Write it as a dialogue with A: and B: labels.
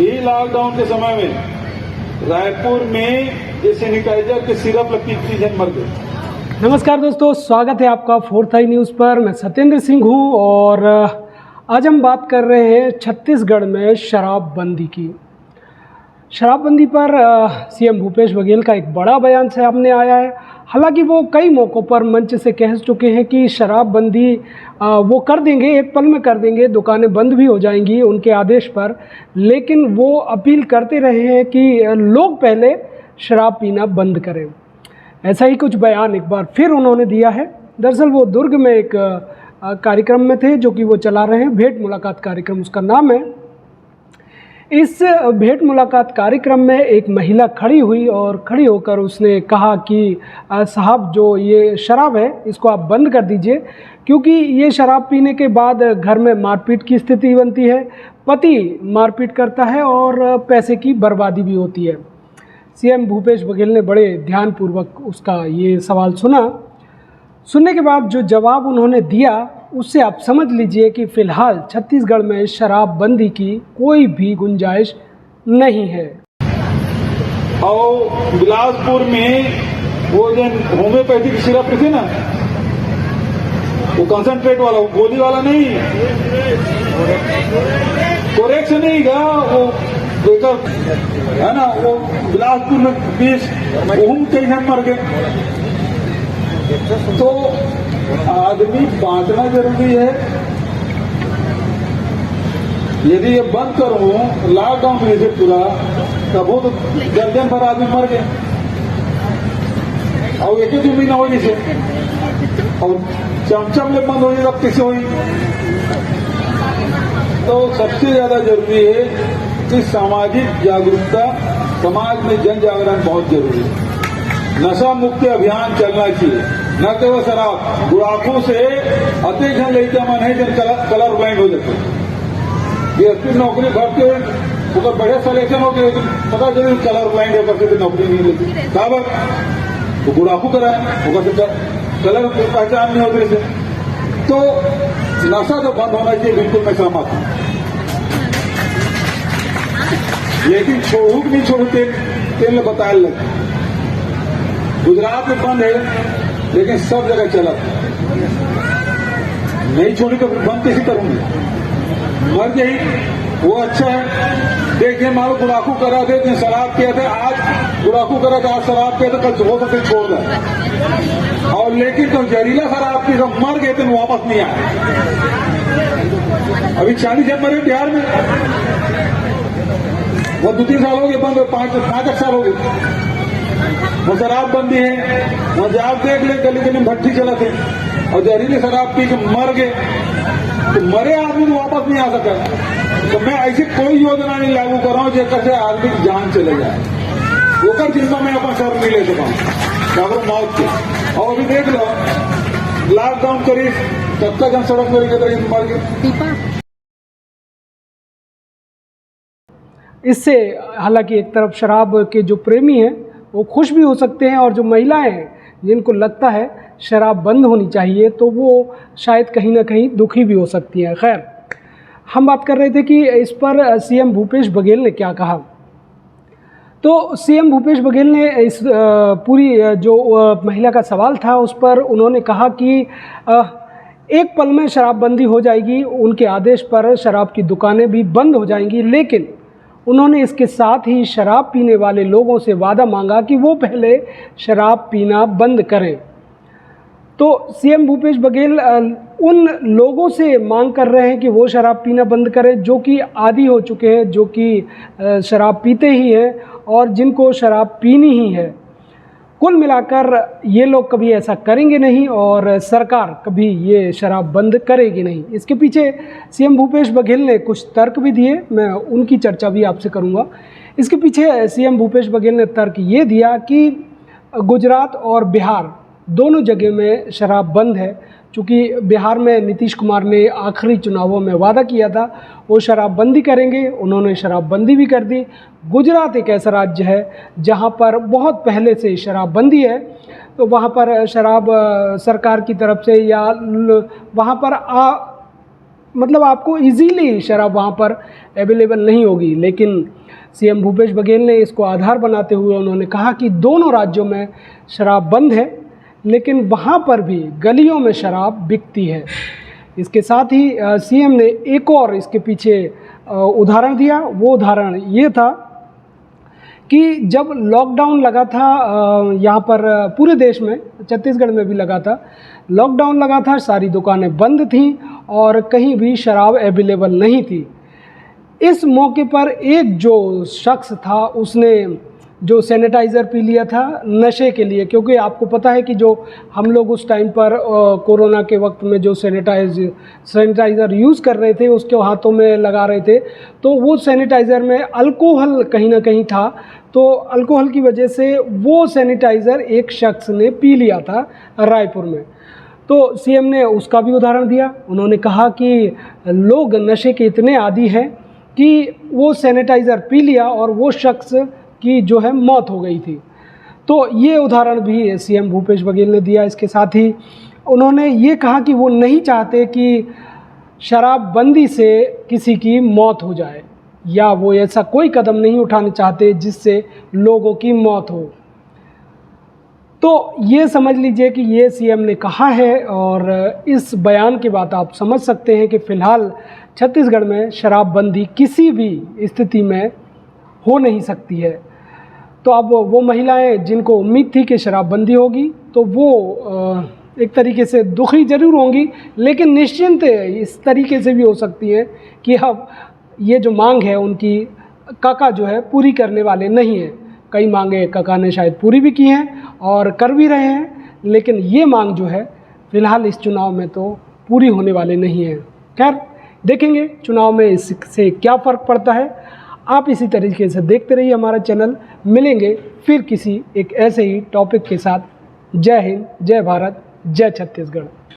A: यही लॉकडाउन के समय में रायपुर में ये सैनिटाइजर के सिरप लगती 3 जन मर गए।
B: नमस्कार दोस्तों, स्वागत है आपका 4th आई न्यूज़ पर। मैं सत्येंद्र सिंह हूं और आज हम बात कर रहे हैं छत्तीसगढ़ में शराबबंदी की। शराबबंदी पर सीएम भूपेश बघेल का एक बड़ा बयान सामने आया है। हालांकि वो कई मौक़ों पर मंच से कह चुके हैं कि शराबबंदी वो कर देंगे, एक पल में कर देंगे, दुकानें बंद भी हो जाएंगी उनके आदेश पर। लेकिन वो अपील करते रहे हैं कि लोग पहले शराब पीना बंद करें। ऐसा ही कुछ बयान एक बार फिर उन्होंने दिया है। दरअसल वो दुर्ग में एक कार्यक्रम में थे जो कि वो चला रहे हैं, भेंट मुलाकात कार्यक्रम उसका नाम है। इस भेंट मुलाकात कार्यक्रम में एक महिला खड़ी हुई और खड़ी होकर उसने कहा कि साहब, जो ये शराब है इसको आप बंद कर दीजिए, क्योंकि ये शराब पीने के बाद घर में मारपीट की स्थिति बनती है, पति मारपीट करता है और पैसे की बर्बादी भी होती है। सीएम भूपेश बघेल ने बड़े ध्यानपूर्वक उसका ये सवाल सुना। सुनने के बाद जो जवाब उन्होंने दिया उससे आप समझ लीजिए कि फ़िलहाल छत्तीसगढ़ में शराबबंदी की कोई भी गुंजाइश नहीं है।
A: और बिलासपुर में वो जो होम्योपैथिक सिरप थे ना, वो कंसंट्रेट वाला, वो गोली वाला नहीं, कोरेक्स नहीं गा, वो बेकर है ना, वो बिलासपुर में 20 कई जन मर गए। तो आदमी बांटना जरूरी है। यदि ये बंद करूं लॉकडाउन की वजह से पूरा, तब वो तो दर्जन भर आदमी मर गए और एक ही महीना होगी से, और चमचम में बंद हो जाए तब कैसे होगी। तो सबसे ज्यादा जरूरी है कि सामाजिक जागरूकता, समाज में जन जागरण बहुत जरूरी है। नशा मुक्ति अभियान चलना चाहिए, न केवल शराब, गुड़ाखों से अधिक जन लेके मन है जन कलर ब्लाइंड हो जाते। डीएसपी नौकरी भरते हुए बढ़िया सिलेक्शन हो गए, पता चले कलर ब्लाइंड होकर के नौकरी नहीं लेती। बराबर तो गुड़ाखू कराए, कलर पहचान नहीं होती से। तो नशा तो बंद होना चाहिए, बिल्कुल मैं सहमत हूं। लेकिन छोड़ू नहीं छोड़ू तेल में बताया लगे। गुजरात में बंद है लेकिन सब जगह चला, नहीं छोड़ी तो फिर बंद कैसे करूंगी, मर गई वो अच्छा है। देखिए मानो गुड़ाखू करा थे, शराब किया था, आज गुड़ाखू करा था, आज शराब किया था, कल हो तो फिर छोड़ दें। और लेकिन तो जहरीला शराब की जब मर गए थे वापस नहीं आए। अभी 40 जन मरे बिहार में, वो 2-3 साल हो गए बंद, 5 साल हो गए। वो शराबबंदी है, वहां जाकर देख ले, गली गली में भट्टी चलाते और जहरीली शराब पी के मर गए। तो मरे आदमी तो वापस नहीं आ सका। तो मैं ऐसी कोई योजना नहीं लागू कर रहा हूं जैसे आदमी की जान चले जाए, वो जिम्मा मैं अपना सर नहीं ले सका हूं मौत के। और अभी देख लो लॉकडाउन करी तब तक हम सड़क पर मर गए।
B: इससे हालांकि एक तरफ शराब के जो प्रेमी हैं वो खुश भी हो सकते हैं, और जो महिलाएं हैं जिनको लगता है शराब बंद होनी चाहिए तो वो शायद कहीं ना कहीं दुखी भी हो सकती हैं। खैर, हम बात कर रहे थे कि इस पर सीएम भूपेश बघेल ने क्या कहा। तो सीएम भूपेश बघेल ने इस पूरी जो महिला का सवाल था उस पर उन्होंने कहा कि एक पल में शराबबंदी हो जाएगी, उनके आदेश पर शराब की दुकानें भी बंद हो जाएंगी। लेकिन उन्होंने इसके साथ ही शराब पीने वाले लोगों से वादा मांगा कि वो पहले शराब पीना बंद करें। तो सीएम भूपेश बघेल उन लोगों से मांग कर रहे हैं कि वो शराब पीना बंद करें जो कि आदी हो चुके हैं, जो कि शराब पीते ही हैं और जिनको शराब पीनी ही है। कुल मिलाकर ये लोग कभी ऐसा करेंगे नहीं और सरकार कभी ये शराब बंद करेगी नहीं। इसके पीछे सीएम भूपेश बघेल ने कुछ तर्क भी दिए, मैं उनकी चर्चा भी आपसे करूंगा। इसके पीछे सीएम भूपेश बघेल ने तर्क ये दिया कि गुजरात और बिहार दोनों जगह में शराब बंद है। चूँकि बिहार में नीतीश कुमार ने आखिरी चुनावों में वादा किया था वो शराबबंदी करेंगे, उन्होंने शराबबंदी भी कर दी। गुजरात एक ऐसा राज्य है जहां पर बहुत पहले से शराबबंदी है, तो वहां पर शराब सरकार की तरफ से या वहां पर मतलब आपको इजीली शराब वहाँ पर अवेलेबल नहीं होगी। लेकिन सीएम भूपेश बघेल ने इसको आधार बनाते हुए उन्होंने कहा कि दोनों राज्यों में शराब बंद है, लेकिन वहाँ पर भी गलियों में शराब बिकती है। इसके साथ ही सीएम ने एक और इसके पीछे उदाहरण दिया। वो उदाहरण ये था कि जब लॉकडाउन लगा था यहाँ पर पूरे देश में, छत्तीसगढ़ में भी लगा था, लॉकडाउन लगा था, सारी दुकानें बंद थीं और कहीं भी शराब अवेलेबल नहीं थी। इस मौके पर एक जो शख्स था उसने जो सैनिटाइज़र पी लिया था नशे के लिए, क्योंकि आपको पता है कि जो हम लोग उस टाइम पर कोरोना के वक्त में जो सैनिटाइज़र यूज़ कर रहे थे उसके हाथों में लगा रहे थे, तो वो सैनिटाइज़र में अल्कोहल कहीं ना कहीं था, तो अल्कोहल की वजह से वो सैनिटाइज़र एक शख्स ने पी लिया था रायपुर में। तो सीएम ने उसका भी उदाहरण दिया। उन्होंने कहा कि लोग नशे के इतने आदी हैं कि वो सैनिटाइज़र पी लिया और वो शख्स की जो है मौत हो गई थी। तो ये उदाहरण भी सीएम भूपेश बघेल ने दिया। इसके साथ ही उन्होंने ये कहा कि वो नहीं चाहते कि शराबबंदी से किसी की मौत हो जाए, या वो ऐसा कोई कदम नहीं उठाना चाहते जिससे लोगों की मौत हो। तो ये समझ लीजिए कि ये सीएम ने कहा है, और इस बयान के बाद आप समझ सकते हैं कि फ़िलहाल छत्तीसगढ़ में शराबबंदी किसी भी स्थिति में हो नहीं सकती है। तो अब वो महिलाएं जिनको उम्मीद थी कि शराबबंदी होगी, तो वो एक तरीके से दुखी ज़रूर होंगी, लेकिन निश्चिंत इस तरीके से भी हो सकती हैं कि अब ये जो मांग है उनकी काका जो है पूरी करने वाले नहीं हैं। कई मांगे काका ने शायद पूरी भी की हैं और कर भी रहे हैं, लेकिन ये मांग जो है फ़िलहाल इस चुनाव में तो पूरी होने वाले नहीं हैं। खैर, देखेंगे चुनाव में इससे क्या फ़र्क पड़ता है। आप इसी तरीके से देखते रहिए हमारा चैनल। मिलेंगे फिर किसी एक ऐसे ही टॉपिक के साथ। जय हिंद, जय भारत, जय छत्तीसगढ़।